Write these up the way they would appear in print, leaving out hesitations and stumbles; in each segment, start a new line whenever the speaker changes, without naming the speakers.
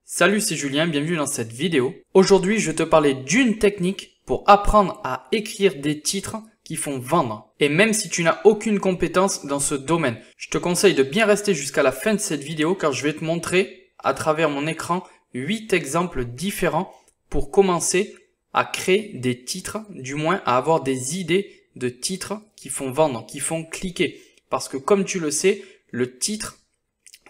Salut, c'est Julien, bienvenue dans cette vidéo. Aujourd'hui, je vais te parler d'une technique pour apprendre à écrire des titres qui font vendre. Et même si tu n'as aucune compétence dans ce domaine, je te conseille de bien rester jusqu'à la fin de cette vidéo car je vais te montrer à travers mon écran 8 exemples différents pour commencer à créer des titres, du moins à avoir des idées de titres qui font vendre, qui font cliquer. Parce que comme tu le sais, le titre,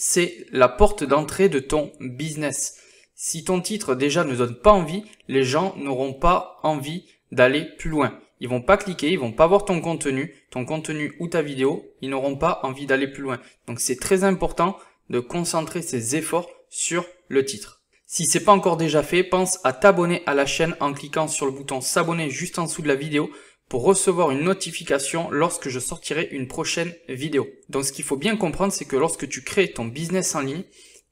c'est la porte d'entrée de ton business. Si ton titre déjà ne donne pas envie, les gens n'auront pas envie d'aller plus loin. Ils vont pas cliquer, ils vont pas voir ton contenu ou ta vidéo, ils n'auront pas envie d'aller plus loin. Donc c'est très important de concentrer ses efforts sur le titre. Si c'est pas encore déjà fait, pense à t'abonner à la chaîne en cliquant sur le bouton s'abonner juste en dessous de la vidéo pour recevoir une notification lorsque je sortirai une prochaine vidéo. Donc ce qu'il faut bien comprendre, c'est que lorsque tu crées ton business en ligne,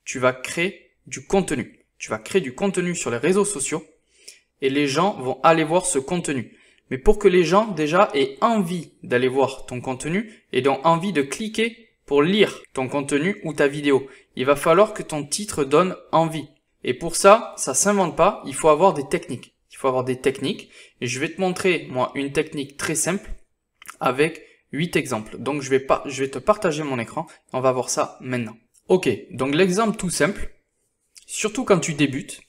tu vas créer du contenu. Tu vas créer du contenu sur les réseaux sociaux et les gens vont aller voir ce contenu. Mais pour que les gens déjà aient envie d'aller voir ton contenu et donc envie de cliquer pour lire ton contenu ou ta vidéo, il va falloir que ton titre donne envie. Et pour ça, ça s'invente pas, il faut avoir des techniques. Il faut avoir des techniques et je vais te montrer moi une technique très simple avec 8 exemples. Donc je vais te partager mon écran, on va voir ça maintenant. Ok, donc l'exemple tout simple, surtout quand tu débutes,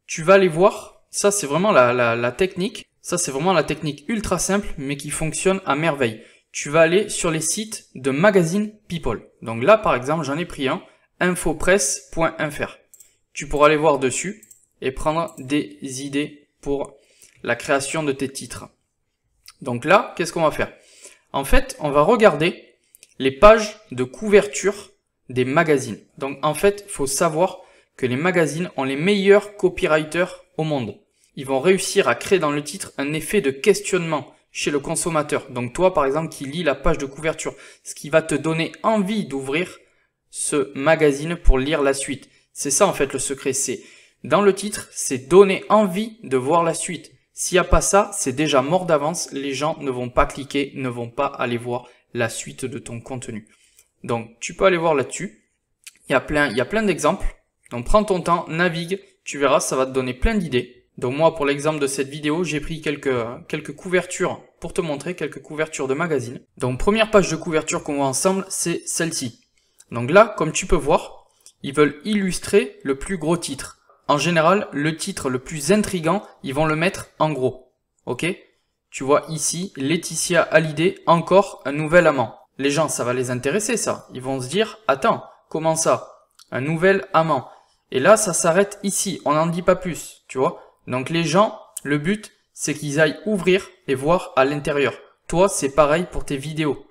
tu vas aller voir, ça c'est vraiment la technique, ça c'est vraiment la technique ultra simple mais qui fonctionne à merveille. Tu vas aller sur les sites de magazine People. Donc là par exemple j'en ai pris un, infopresse.fr. Tu pourras aller voir dessus et prendre des idées pour la création de tes titres. Donc là, qu'est-ce qu'on va faire? En fait, on va regarder les pages de couverture des magazines. Donc en fait, il faut savoir que les magazines ont les meilleurs copywriters au monde. Ils vont réussir à créer dans le titre un effet de questionnement chez le consommateur. Donc toi, par exemple, qui lis la page de couverture, ce qui va te donner envie d'ouvrir ce magazine pour lire la suite. C'est ça en fait le secret, c'est dans le titre, c'est donner envie de voir la suite. S'il n'y a pas ça, c'est déjà mort d'avance. Les gens ne vont pas cliquer, ne vont pas aller voir la suite de ton contenu. Donc, tu peux aller voir là-dessus. Il y a plein d'exemples. Donc, prends ton temps, navigue. Tu verras, ça va te donner plein d'idées. Donc, moi, pour l'exemple de cette vidéo, j'ai pris quelques couvertures pour te montrer, quelques couvertures de magazines. Donc, première page de couverture qu'on voit ensemble, c'est celle-ci. Donc là, comme tu peux voir, ils veulent illustrer le plus gros titre. En général, le titre le plus intriguant, ils vont le mettre en gros. Ok? Tu vois ici, Laetitia Hallyday, encore un nouvel amant. Les gens, ça va les intéresser ça. Ils vont se dire, attends, comment ça? Un nouvel amant. Et là, ça s'arrête ici. On n'en dit pas plus, tu vois? Donc les gens, le but, c'est qu'ils aillent ouvrir et voir à l'intérieur. Toi, c'est pareil pour tes vidéos.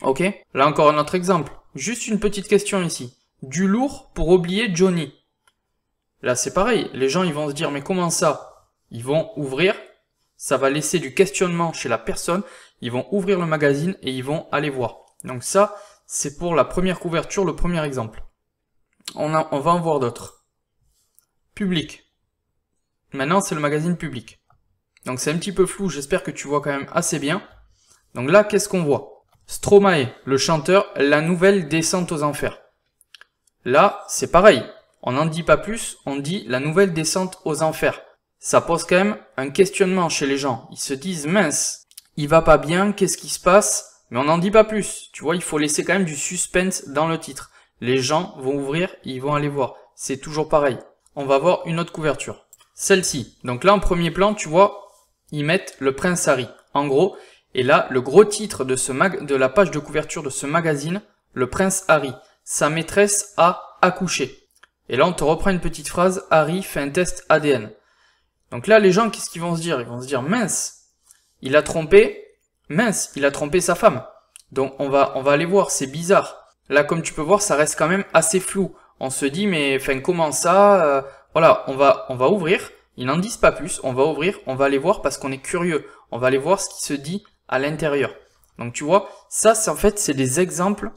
Ok? Là encore un autre exemple. Juste une petite question ici. Du lourd pour oublier Johnny. Là, c'est pareil. Les gens, ils vont se dire, mais comment ça? Ils vont ouvrir. Ça va laisser du questionnement chez la personne. Ils vont ouvrir le magazine et ils vont aller voir. Donc ça, c'est pour la première couverture, le premier exemple. On va en voir d'autres. Public. Maintenant, c'est le magazine Public. Donc c'est un petit peu flou. J'espère que tu vois quand même assez bien. Donc là, qu'est-ce qu'on voit? Stromae, le chanteur, la nouvelle descente aux enfers. Là, c'est pareil. On n'en dit pas plus, on dit la nouvelle descente aux enfers. Ça pose quand même un questionnement chez les gens. Ils se disent, mince, il va pas bien, qu'est-ce qui se passe? Mais on n'en dit pas plus. Tu vois, il faut laisser quand même du suspense dans le titre. Les gens vont ouvrir, ils vont aller voir. C'est toujours pareil. On va voir une autre couverture. Celle-ci. Donc là, en premier plan, tu vois, ils mettent le prince Harry. En gros, et là, le gros titre de la page de couverture de ce magazine, le prince Harry. Sa maîtresse a accouché. Et là, on te reprend une petite phrase, Harry fait un test ADN. Donc là, les gens, qu'est-ce qu'ils vont se dire? Ils vont se dire, mince, il a trompé sa femme. Donc, on va aller voir, c'est bizarre. Là, comme tu peux voir, ça reste quand même assez flou. On se dit, mais, enfin, comment ça? Voilà, on va ouvrir. Ils n'en disent pas plus. On va ouvrir, on va aller voir parce qu'on est curieux. On va aller voir ce qui se dit à l'intérieur. Donc, tu vois, ça, c'est en fait, c'est des exemples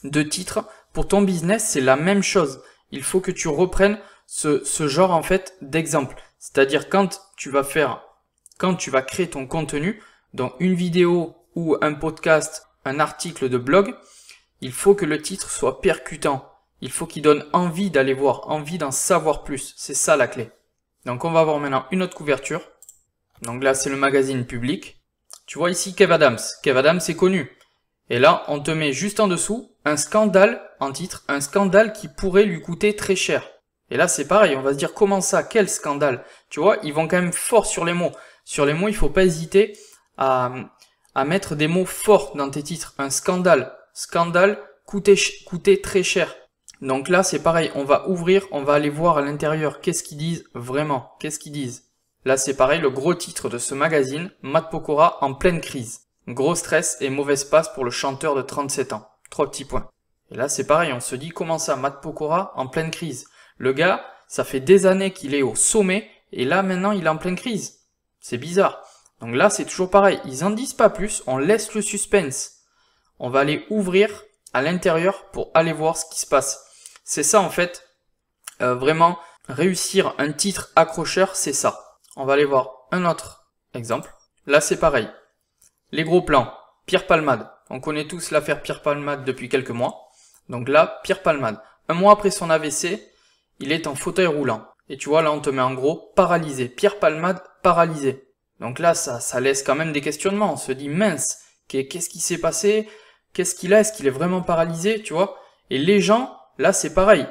de titres. Pour ton business, c'est la même chose. Il faut que tu reprennes ce genre en fait d'exemple. C'est-à-dire quand tu vas créer ton contenu, dans une vidéo ou un podcast, un article de blog, il faut que le titre soit percutant. Il faut qu'il donne envie d'aller voir, envie d'en savoir plus. C'est ça la clé. Donc on va voir maintenant une autre couverture. Donc là c'est le magazine Public. Tu vois ici Kev Adams. Kev Adams c'est connu. Et là on te met juste en dessous un scandale en titre, un scandale qui pourrait lui coûter très cher. Et là c'est pareil, on va se dire comment ça, quel scandale? Tu vois, ils vont quand même fort sur les mots. Sur les mots, il faut pas hésiter à mettre des mots forts dans tes titres. Un scandale. Scandale coûter très cher. Donc là, c'est pareil. On va ouvrir, on va aller voir à l'intérieur. Qu'est-ce qu'ils disent vraiment? Qu'est-ce qu'ils disent? Là, c'est pareil. Le gros titre de ce magazine, Matt Pokora en pleine crise. Gros stress et mauvaise passe pour le chanteur de 37 ans. 3 petits points. Et là, c'est pareil. On se dit comment ça? Matt Pokora en pleine crise. Le gars, ça fait des années qu'il est au sommet. Et là, maintenant, il est en pleine crise. C'est bizarre. Donc là, c'est toujours pareil. Ils en disent pas plus. On laisse le suspense. On va aller ouvrir à l'intérieur pour aller voir ce qui se passe. C'est ça, en fait. Vraiment, réussir un titre accrocheur, c'est ça. On va aller voir un autre exemple. Là, c'est pareil. Les gros plans. Pierre Palmade. On connaît tous l'affaire Pierre Palmade depuis quelques mois. Donc là, Pierre Palmade. Un mois après son AVC, il est en fauteuil roulant. Et tu vois, là, on te met en gros paralysé. Pierre Palmade paralysé. Donc là, ça laisse quand même des questionnements. On se dit, mince, qu'est-ce qui s'est passé? Qu'est-ce qu'il a? Est-ce qu'il est vraiment paralysé? Tu vois? Et les gens, là, c'est pareil.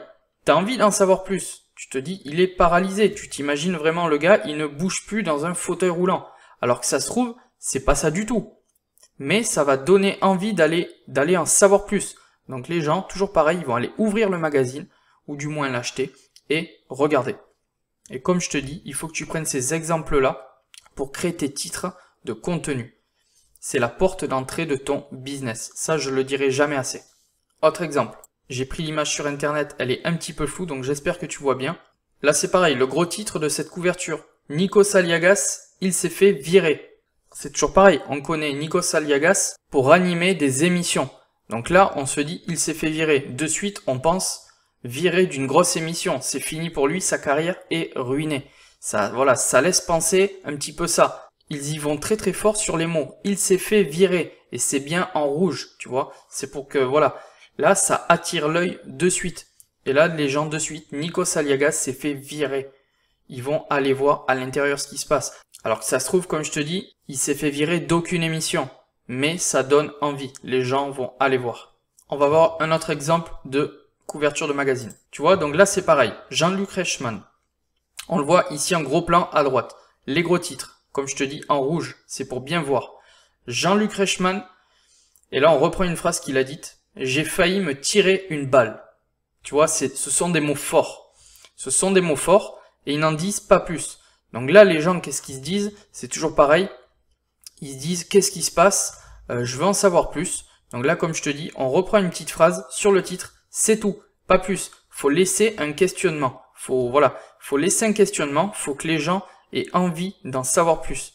T'as envie d'en savoir plus. Tu te dis, il est paralysé. Tu t'imagines vraiment le gars, il ne bouge plus dans un fauteuil roulant. Alors que ça se trouve, c'est pas ça du tout. Mais ça va donner envie d'aller en savoir plus. Donc les gens, toujours pareil, ils vont aller ouvrir le magazine, ou du moins l'acheter, et regarder. Et comme je te dis, il faut que tu prennes ces exemples-là pour créer tes titres de contenu. C'est la porte d'entrée de ton business. Ça, je le dirai jamais assez. Autre exemple. J'ai pris l'image sur internet, elle est un petit peu floue, donc j'espère que tu vois bien. Là, c'est pareil, le gros titre de cette couverture. Nikos Aliagas, il s'est fait virer. C'est toujours pareil, on connaît Nikos Aliagas pour animer des émissions. Donc là, on se dit, il s'est fait virer. De suite, on pense virer d'une grosse émission. C'est fini pour lui, sa carrière est ruinée. Ça, voilà, ça laisse penser un petit peu ça. Ils y vont très très fort sur les mots. Il s'est fait virer. Et c'est bien en rouge, tu vois. C'est pour que, voilà. Là, ça attire l'œil de suite. Et là, les gens de suite, Nikos Aliagas s'est fait virer. Ils vont aller voir à l'intérieur ce qui se passe. Alors que ça se trouve, comme je te dis, il s'est fait virer d'aucune émission. Mais ça donne envie. Les gens vont aller voir. On va voir un autre exemple de couverture de magazine. Tu vois, donc là, c'est pareil. Jean-Luc Reichmann. On le voit ici en gros plan à droite. Les gros titres. Comme je te dis, en rouge. C'est pour bien voir. Jean-Luc Reichmann. Et là, on reprend une phrase qu'il a dite. J'ai failli me tirer une balle. Tu vois, ce sont des mots forts. Ce sont des mots forts et ils n'en disent pas plus. Donc là, les gens, qu'est-ce qu'ils se disent? C'est toujours pareil. Ils se disent, qu'est-ce qui se passe? Je veux en savoir plus. Donc là, comme je te dis, on reprend une petite phrase sur le titre. C'est tout, pas plus. Faut laisser un questionnement. Faut laisser un questionnement. Faut que les gens aient envie d'en savoir plus.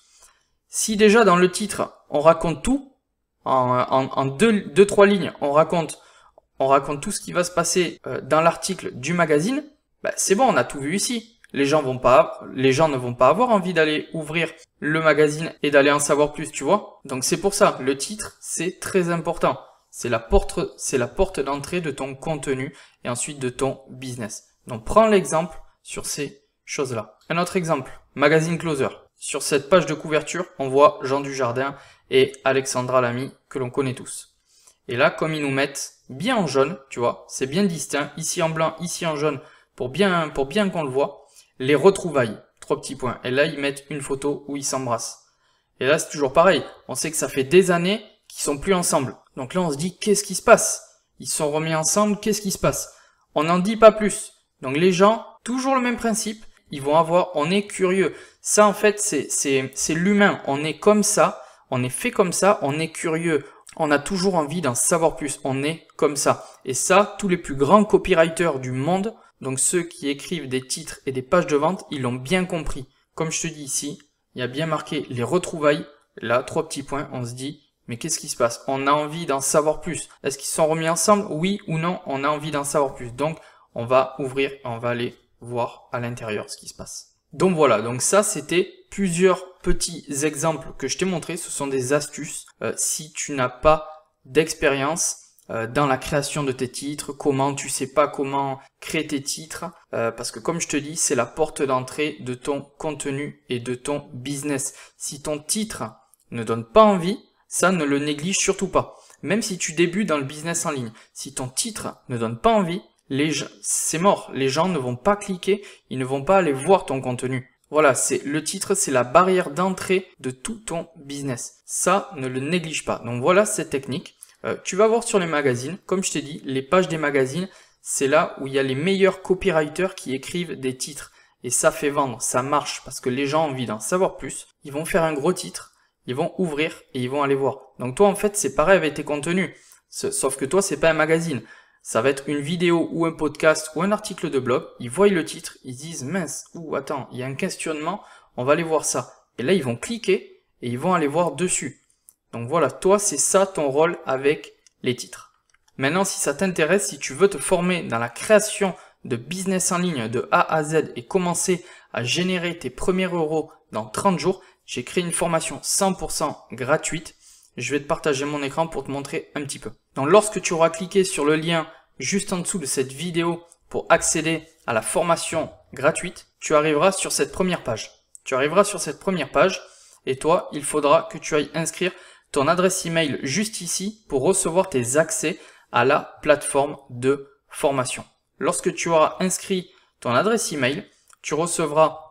Si déjà dans le titre, on raconte tout, en deux, trois lignes, on raconte tout ce qui va se passer dans l'article du magazine, bah, c'est bon, on a tout vu ici. Les gens ne vont pas avoir envie d'aller ouvrir le magazine et d'aller en savoir plus, tu vois. Donc c'est pour ça, le titre, c'est très important. C'est la porte d'entrée de ton contenu et ensuite de ton business. Donc prends l'exemple sur ces choses-là. Un autre exemple, Magazine Closer. Sur cette page de couverture, on voit Jean Dujardin et Alexandra Lamy, que l'on connaît tous. Et là, comme ils nous mettent bien en jaune, tu vois, c'est bien distinct, ici en blanc, ici en jaune, pour bien qu'on le voit, les retrouvailles, 3 petits points. Et là, ils mettent une photo où ils s'embrassent. Et là, c'est toujours pareil, on sait que ça fait des années qu'ils sont plus ensemble. Donc là, on se dit, qu'est-ce qui se passe? Ils se sont remis ensemble, qu'est-ce qui se passe? On n'en dit pas plus. Donc les gens, toujours le même principe, ils vont avoir, on est curieux. Ça, en fait, c'est l'humain, on est comme ça. On est fait comme ça, on est curieux, on a toujours envie d'en savoir plus, on est comme ça. Et ça, tous les plus grands copywriters du monde, donc ceux qui écrivent des titres et des pages de vente, ils l'ont bien compris. Comme je te dis ici, il y a bien marqué les retrouvailles, là, 3 petits points, on se dit, mais qu'est-ce qui se passe? On a envie d'en savoir plus. Est-ce qu'ils se sont remis ensemble? Oui ou non, on a envie d'en savoir plus. Donc, on va ouvrir et on va aller voir à l'intérieur ce qui se passe. Donc voilà, donc ça c'était plusieurs petits exemples que je t'ai montrés, ce sont des astuces. Si tu n'as pas d'expérience, dans la création de tes titres, comment tu sais pas comment créer tes titres, parce que comme je te dis, c'est la porte d'entrée de ton contenu et de ton business. Si ton titre ne donne pas envie, ça ne le néglige surtout pas. Même si tu débutes dans le business en ligne, si ton titre ne donne pas envie, c'est mort. Les gens ne vont pas cliquer, ils ne vont pas aller voir ton contenu. Voilà, le titre, c'est la barrière d'entrée de tout ton business. Ça, ne le néglige pas. Donc voilà cette technique. Tu vas voir sur les magazines, comme je t'ai dit, les pages des magazines, c'est là où il y a les meilleurs copywriters qui écrivent des titres. Et ça fait vendre, ça marche, parce que les gens ont envie d'en savoir plus. Ils vont faire un gros titre, ils vont ouvrir et ils vont aller voir. Donc toi, en fait, c'est pareil avec tes contenus. Sauf que toi, c'est pas un magazine. Ça va être une vidéo ou un podcast ou un article de blog. Ils voient le titre, ils disent mince, ou attends, il y a un questionnement, on va aller voir ça. Et là, ils vont cliquer et ils vont aller voir dessus. Donc voilà, toi, c'est ça ton rôle avec les titres. Maintenant, si ça t'intéresse, si tu veux te former dans la création de business en ligne de A à Z et commencer à générer tes premiers euros dans 30 jours, j'ai créé une formation 100% gratuite. Je vais te partager mon écran pour te montrer un petit peu. Donc lorsque tu auras cliqué sur le lien juste en dessous de cette vidéo pour accéder à la formation gratuite, tu arriveras sur cette première page. Tu arriveras sur cette première page et toi, il faudra que tu ailles inscrire ton adresse email juste ici pour recevoir tes accès à la plateforme de formation. Lorsque tu auras inscrit ton adresse email, tu recevras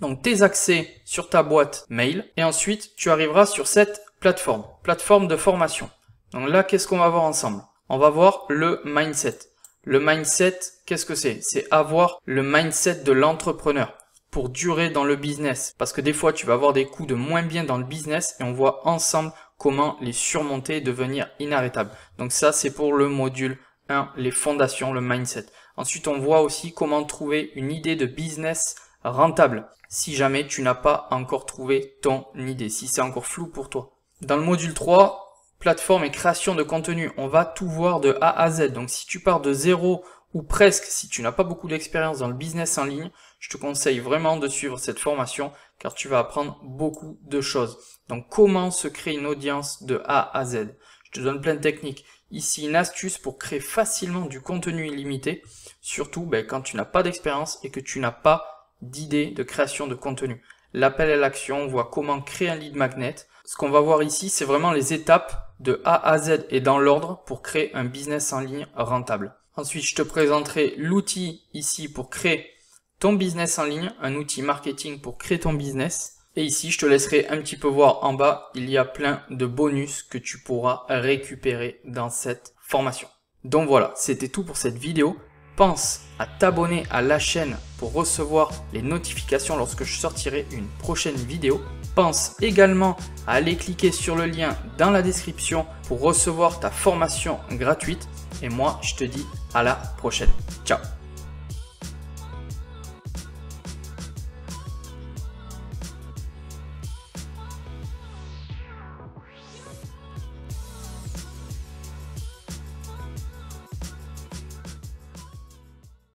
donc tes accès sur ta boîte mail et ensuite tu arriveras sur cette plateforme de formation. Donc là, qu'est-ce qu'on va voir ensemble? On va voir le mindset. Le mindset, qu'est-ce que c'est? C'est avoir le mindset de l'entrepreneur pour durer dans le business. Parce que des fois, tu vas avoir des coups de moins bien dans le business et on voit ensemble comment les surmonter et devenir inarrêtables. Donc ça, c'est pour le module 1, les fondations, le mindset. Ensuite, on voit aussi comment trouver une idée de business rentable si jamais tu n'as pas encore trouvé ton idée, si c'est encore flou pour toi. Dans le module 3, plateforme et création de contenu, on va tout voir de A à Z. Donc si tu pars de zéro ou presque, si tu n'as pas beaucoup d'expérience dans le business en ligne, je te conseille vraiment de suivre cette formation car tu vas apprendre beaucoup de choses. Donc comment se créer une audience de A à Z. Je te donne plein de techniques. Ici, une astuce pour créer facilement du contenu illimité, surtout quand tu n'as pas d'expérience et que tu n'as pas d'idée de création de contenu. L'appel à l'action, on voit comment créer un lead magnet. Ce qu'on va voir ici, c'est vraiment les étapes de A à Z et dans l'ordre pour créer un business en ligne rentable. Ensuite, je te présenterai l'outil ici pour créer ton business en ligne, un outil marketing pour créer ton business. Et ici, je te laisserai un petit peu voir en bas, il y a plein de bonus que tu pourras récupérer dans cette formation. Donc voilà, c'était tout pour cette vidéo. Pense à t'abonner à la chaîne pour recevoir les notifications lorsque je sortirai une prochaine vidéo. Pense également à aller cliquer sur le lien dans la description pour recevoir ta formation gratuite. Et moi, je te dis à la prochaine. Ciao!